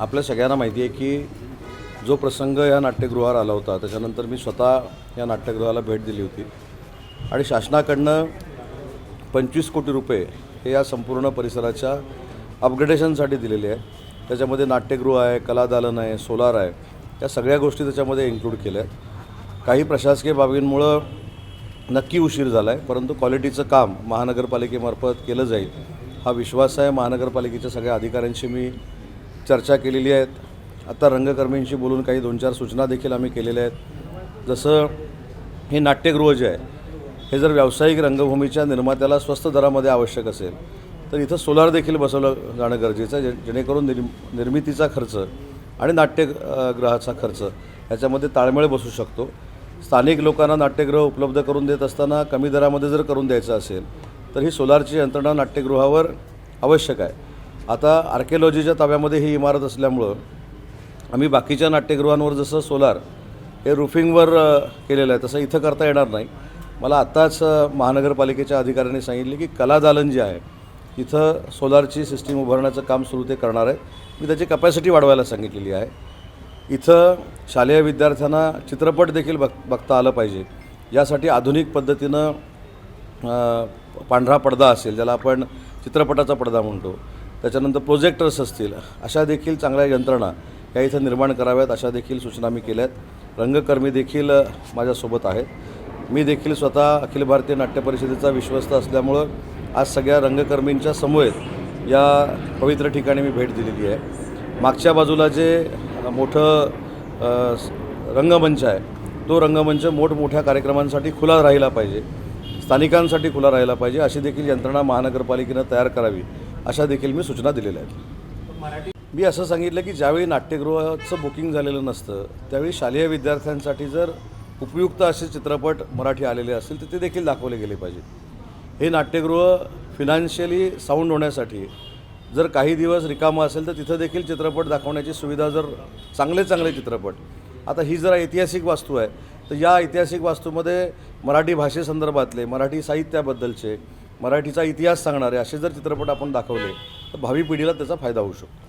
आपल्या सगळ्यांना माहिती आहे की जो प्रसंग या नाट्यगृहावर आला होता त्याच्यानंतर मी स्वतः या नाट्यगृहाला भेट दिली होती आणि शासनाकडनं 25 कोटी रुपये हे या संपूर्ण परिसराच्या अपग्रेडेशनसाठी दिलेले आहे। त्याच्यामध्ये नाट्यगृह आहे, कलादालन आहे, सोलार आहे, या सगळ्या गोष्टी त्याच्यामध्ये इन्क्लूड केल्या आहेत। काही प्रशासकीय बाबींमुळं नक्की उशीर झाला आहे, परंतु क्वालिटीचं काम महानगरपालिकेमार्फत केलं जाईल हा विश्वास आहे। महानगरपालिकेच्या सगळ्या अधिकाऱ्यांशी मी चर्चा केलेली आहेत। आता रंगकर्मींशी बोलून काही 2-4 सूचना देखील आम्ही केलेल्या आहेत। जसं हे नाट्यगृह जे आहे हे जर व्यावसायिक रंगभूमीच्या निर्मात्याला स्वस्त दरामध्ये आवश्यक असेल तर इथं सोलार देखील बसवलं जाणं गरजेचं आहे, जेणेकरून निर्मितीचा खर्च आणि नाट्यगृहाचा खर्च याच्यामध्ये ताळमेळ बसू शकतो। स्थानिक लोकांना नाट्यगृह उपलब्ध करून देत असताना कमी दरामध्ये जर करून द्यायचं असेल तर ही सोलारची यंत्रणा नाट्यगृहावर आवश्यक आहे। आता आर्किओलॉजीच्या ताब्यामध्ये ही इमारत असल्यामुळं आम्ही बाकीच्या नाट्यगृहांवर जसं सोलार हे रूफिंगवर केलेलं आहे तसं इथं करता येणार नाही। मला आत्ताच महानगरपालिकेच्या अधिकाऱ्यांनी सांगितले की कलादालन जे आहे तिथं सोलारची सिस्टीम उभारण्याचं काम सुरू ते करणार आहे। मी त्याची कपॅसिटी वाढवायला सांगितलेली आहे। इथं शालेय विद्यार्थ्यांना चित्रपट देखील बघता आलं पाहिजे, यासाठी आधुनिक पद्धतीनं पांढरा पडदा असेल, ज्याला आपण चित्रपटाचा पडदा म्हणतो, त्याच्यानंतर प्रोजेक्टर्स असतील, अशा देखील चांगल्या यंत्रणा या इथं निर्माण कराव्यात, अशा देखील सूचना मी केल्या आहेत। रंगकर्मी देखील माझ्यासोबत आहेत। मी देखील स्वतः अखिल भारतीय नाट्य परिषदेचा विश्वस्त असल्यामुळं आज सगळ्या रंगकर्मींच्या समवेत या पवित्र ठिकाणी मी भेट दिलेली आहे। मागच्या बाजूला जे मोठं रंगमंच आहे तो रंगमंच मोठमोठ्या कार्यक्रमांसाठी खुला राहिला पाहिजे, स्थानिकांसाठी खुला राहिला पाहिजे, अशी देखील यंत्रणा महानगरपालिकेनं तयार करावी, अशा देखील मी सूचना दिलेल्या आहेत। मी असं सांगितलं की ज्यावेळी नाट्यगृहाचं बुकिंग झालेलं नसतं त्यावेळी शालेय विद्यार्थ्यांसाठी जर उपयुक्त असे चित्रपट मराठी आलेले असतील तर ते देखील दाखवले गेले पाहिजेत। हे नाट्यगृह फिनान्शियली साऊंड होण्यासाठी जर काही दिवस रिकामं असेल तर तिथं देखील चित्रपट दाखवण्याची सुविधा, जर चांगले चित्रपट, आता ही जरा ऐतिहासिक वास्तू आहे तर या ऐतिहासिक वास्तूमध्ये मराठी भाषेसंदर्भातले, मराठी साहित्याबद्दलचे, मराठीचा इतिहास सांगणारे असे जर चित्रपट आपण दाखवले तर भावी पिढीला त्याचा फायदा होऊ शकतो।